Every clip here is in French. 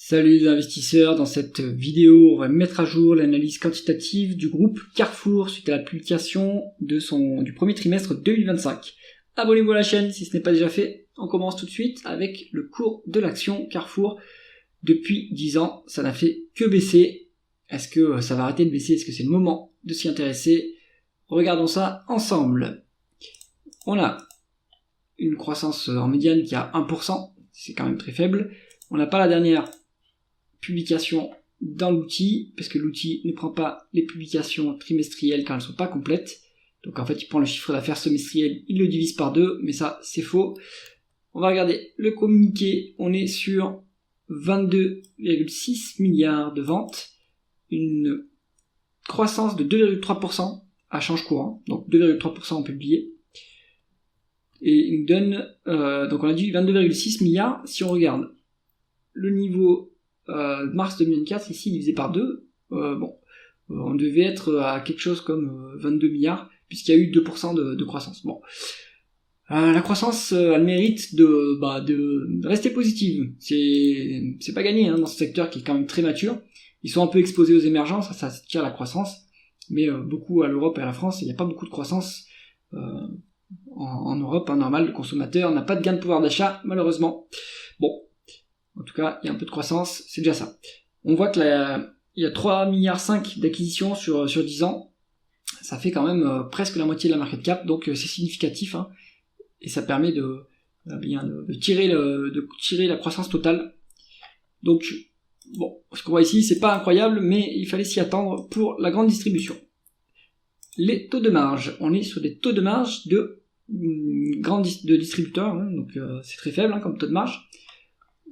Salut les investisseurs, dans cette vidéo on va mettre à jour l'analyse quantitative du groupe Carrefour suite à la publication du premier trimestre 2025. Abonnez-vous à la chaîne si ce n'est pas déjà fait. On commence tout de suite avec le cours de l'action Carrefour. Depuis 10 ans, ça n'a fait que baisser. Est-ce que ça va arrêter de baisser? Est-ce que c'est le moment de s'y intéresser? Regardons ça ensemble. On a une croissance en médiane qui est à 1%, c'est quand même très faible. On n'a pas la dernière publication dans l'outil, parce que l'outil ne prend pas les publications trimestrielles quand elles ne sont pas complètes. Donc en fait, il prend le chiffre d'affaires semestriel, il le divise par 2, mais ça, c'est faux. On va regarder le communiqué, on est sur 22,6 milliards de ventes, une croissance de 2,3% à change courant, donc 2,3% en publié. Et il nous donne, donc on a dit 22,6 milliards, si on regarde le niveau mars 2024, ici divisé par 2, on devait être à quelque chose comme 22 milliards, puisqu'il y a eu 2% de croissance. Bon. La croissance, elle mérite de rester positive. C'est pas gagné dans ce secteur qui est quand même très mature. Ils sont un peu exposés aux émergences, ça tire la croissance, mais beaucoup à l'Europe et à la France, il n'y a pas beaucoup de croissance en Europe, normal, le consommateur n'a pas de gain de pouvoir d'achat, malheureusement. Bon. En tout cas, il y a un peu de croissance, c'est déjà ça. On voit qu'il y a 3,5 milliards d'acquisitions sur 10 ans. Ça fait quand même presque la moitié de la market cap, donc c'est significatif, et ça permet de tirer la croissance totale. Donc, bon, ce qu'on voit ici, c'est pas incroyable, mais il fallait s'y attendre pour la grande distribution. Les taux de marge. On est sur des taux de marge de distributeurs, donc c'est très faible comme taux de marge.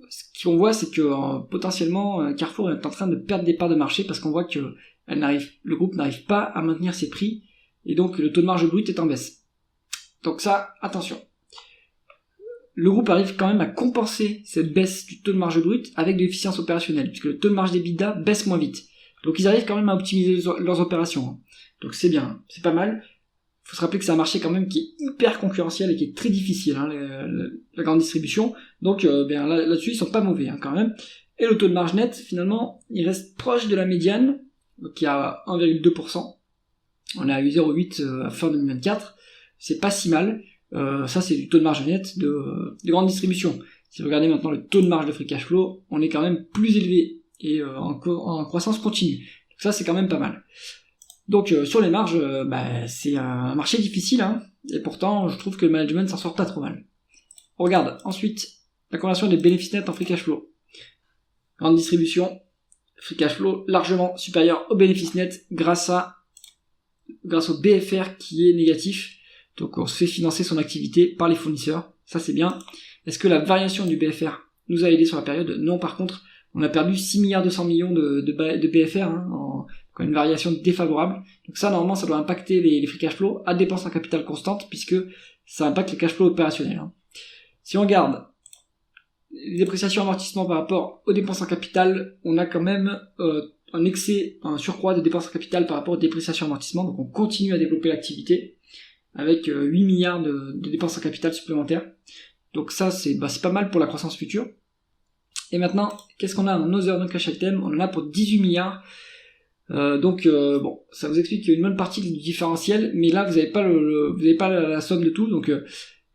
Ce qu'on voit, c'est que potentiellement Carrefour est en train de perdre des parts de marché parce qu'on voit que le groupe n'arrive pas à maintenir ses prix et donc le taux de marge brut est en baisse. Donc ça, attention. Le groupe arrive quand même à compenser cette baisse du taux de marge brut avec de l'efficience opérationnelle puisque le taux de marge d'EBITDA baisse moins vite. Donc ils arrivent quand même à optimiser leurs opérations. Donc c'est bien, c'est pas mal. Faut se rappeler que c'est un marché quand même qui est hyper concurrentiel et qui est très difficile, la grande distribution. Donc là-dessus, ils sont pas mauvais quand même. Et le taux de marge net, finalement, il reste proche de la médiane, qui est à 1,2%. On est à 0,8 à fin 2024. C'est pas si mal. Ça, c'est du taux de marge net de grande distribution. Si vous regardez maintenant le taux de marge de free cash flow, on est quand même plus élevé et en croissance continue. Donc ça, c'est quand même pas mal. Donc sur les marges, c'est un marché difficile, et pourtant je trouve que le management s'en sort pas trop mal. On regarde ensuite la conversion des bénéfices nets en free cash flow. Grande distribution, free cash flow largement supérieur aux bénéfices nets grâce au BFR qui est négatif. Donc on se fait financer son activité par les fournisseurs, ça c'est bien. Est-ce que la variation du BFR nous a aidé sur la période? Non, par contre, on a perdu 6 milliards 200 millions de BFR une variation défavorable. Donc ça, normalement, ça doit impacter les free cash flow à dépenses en capital constante, puisque ça impacte les cash flow opérationnels. Si on regarde les dépréciations amortissements par rapport aux dépenses en capital, on a quand même un surcroît de dépenses en capital par rapport aux dépréciations amortissements, donc on continue à développer l'activité avec 8 milliards de dépenses en capital supplémentaires. Donc ça, c'est pas mal pour la croissance future. Et maintenant, qu'est-ce qu'on a en other non-cash item? On en a pour 18 milliards. Ça vous explique qu'il y a une bonne partie du différentiel, mais là vous n'avez pas la somme de tout, donc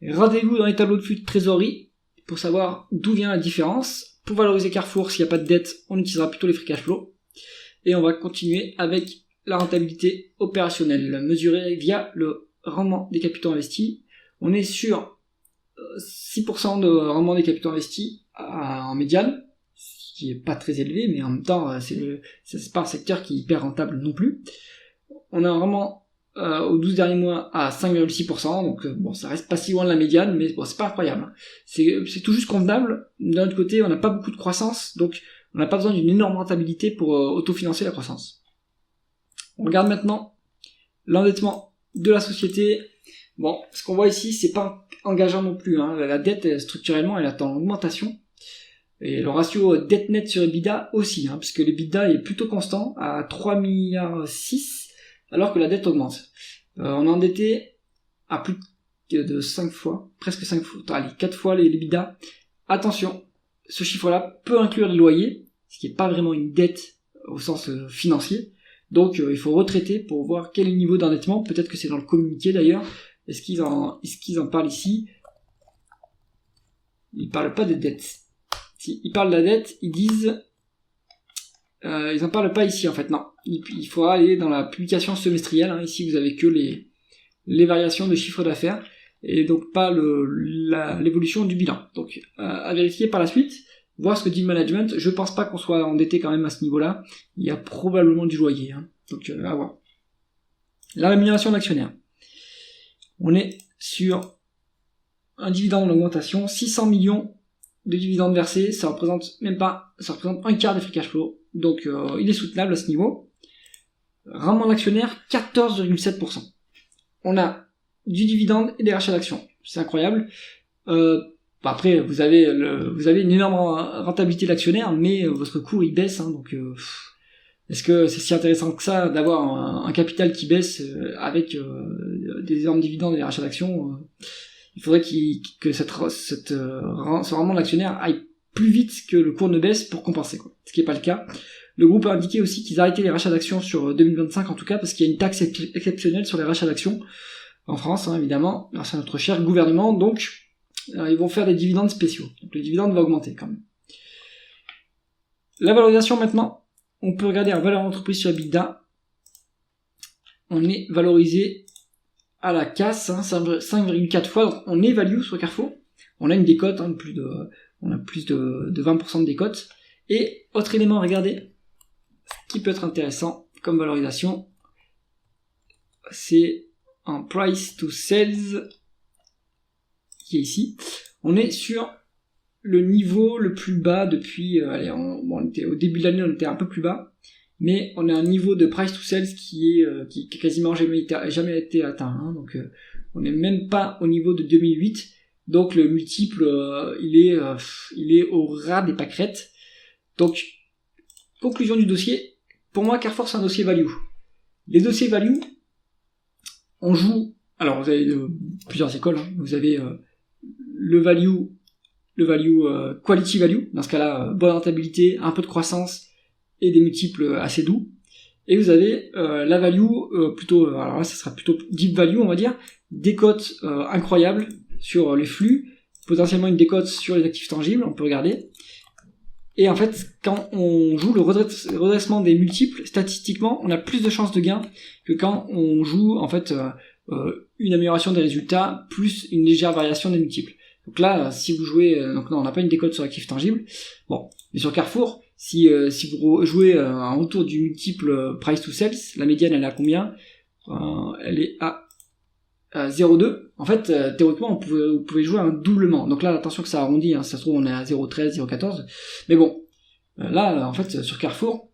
rendez-vous dans les tableaux de flux de trésorerie pour savoir d'où vient la différence. Pour valoriser Carrefour, s'il n'y a pas de dette, on utilisera plutôt les free cash flow, et on va continuer avec la rentabilité opérationnelle, mesurée via le rendement des capitaux investis. On est sur 6% de rendement des capitaux investis en médiane, qui est pas très élevé, mais en même temps, c'est pas un secteur qui est hyper rentable non plus. On a un rendement aux 12 derniers mois à 5,6%, donc ça reste pas si loin de la médiane, mais c'est pas incroyable. C'est tout juste convenable. D'un autre côté, on n'a pas beaucoup de croissance, donc on n'a pas besoin d'une énorme rentabilité pour autofinancer la croissance. On regarde maintenant l'endettement de la société. Bon, ce qu'on voit ici, c'est pas engageant non plus. La dette, structurellement, elle est en augmentation. Et le ratio dette nette sur EBITDA aussi, puisque l'EBITDA est plutôt constant à 3,6 milliards, alors que la dette augmente. On est endetté à plus de 5 fois, presque 5 fois, 4 fois l'EBITDA. Attention, ce chiffre-là peut inclure les loyers, ce qui n'est pas vraiment une dette au sens financier. Donc il faut retraiter pour voir quel est le niveau d'endettement. Peut-être que c'est dans le communiqué d'ailleurs. Est-ce qu'ils en parlent ici? Ils parlent pas de dette. Si ils parlent de la dette, ils disent... ils en parlent pas ici en fait, non. Il faudra aller dans la publication semestrielle. Hein. Ici vous avez que les variations de chiffre d'affaires et donc pas l'évolution du bilan. Donc à vérifier par la suite, voir ce que dit le management. Je pense pas qu'on soit endetté quand même à ce niveau-là. Il y a probablement du loyer. Hein. Donc à voir. La rémunération de l'actionnaire. On est sur un dividende d'augmentation, 600 millions de dividendes versés, ça représente un quart des free cash flow. Donc il est soutenable à ce niveau. Rendement d'actionnaire, 14,7%. On a du dividende et des rachats d'actions. C'est incroyable. Après, vous avez une énorme rentabilité d'actionnaire, mais votre cours il baisse. Hein, donc, est-ce que c'est si intéressant que ça d'avoir un capital qui baisse avec des énormes dividendes et des rachats d'actions il faudrait que ce rendement d'actionnaire aille plus vite que le cours ne baisse pour compenser, quoi. Ce qui n'est pas le cas. Le groupe a indiqué aussi qu'ils arrêtaient les rachats d'actions sur 2025 en tout cas, parce qu'il y a une taxe exceptionnelle sur les rachats d'actions en France, hein, évidemment, grâce à notre cher gouvernement, donc ils vont faire des dividendes spéciaux. Donc le dividende va augmenter quand même. La valorisation maintenant, on peut regarder la valeur d'entreprise sur EBITDA. On est valorisé à la casse, hein, 5,4 fois, donc on est value sur Carrefour. On a une décote, hein, on a plus de 20% de décote. Et autre élément, regardez, ce qui peut être intéressant comme valorisation, c'est un price to sales qui est ici. On est sur le niveau le plus bas depuis, au début de l'année on était un peu plus bas, mais on a un niveau de price to sales qui quasiment jamais été atteint, hein, donc on n'est même pas au niveau de 2008, donc le multiple il est au ras des pâquerettes. Donc conclusion du dossier, pour moi Carrefour c'est un dossier value. Les dossiers value, on joue, alors vous avez plusieurs écoles, hein. Vous avez le value quality value, dans ce cas-là bonne rentabilité, un peu de croissance et des multiples assez doux, et vous avez la value plutôt, alors là ça sera plutôt deep value on va dire, décote incroyable sur les flux, potentiellement une décote sur les actifs tangibles, on peut regarder. Et en fait, quand on joue le redressement des multiples, statistiquement, on a plus de chances de gain que quand on joue en fait une amélioration des résultats plus une légère variation des multiples. Donc là, si vous jouez, donc non, on n'a pas une décote sur actifs tangibles. Bon, mais sur Carrefour, si vous jouez un retour du multiple price to sales, la médiane elle est à combien? Elle est à 0,2. En fait, théoriquement, vous pouvez jouer un doublement. Donc là, attention que ça arrondit, hein, ça se trouve on est à 0,13, 0,14. Mais bon, là, en fait, sur Carrefour,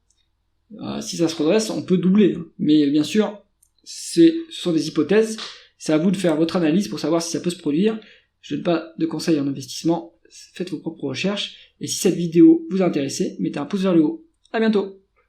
si ça se redresse, on peut doubler. Hein. Mais bien sûr, ce sont des hypothèses. C'est à vous de faire votre analyse pour savoir si ça peut se produire. Je ne donne pas de conseils en investissement. Faites vos propres recherches. Et si cette vidéo vous a intéressé, mettez un pouce vers le haut. À bientôt.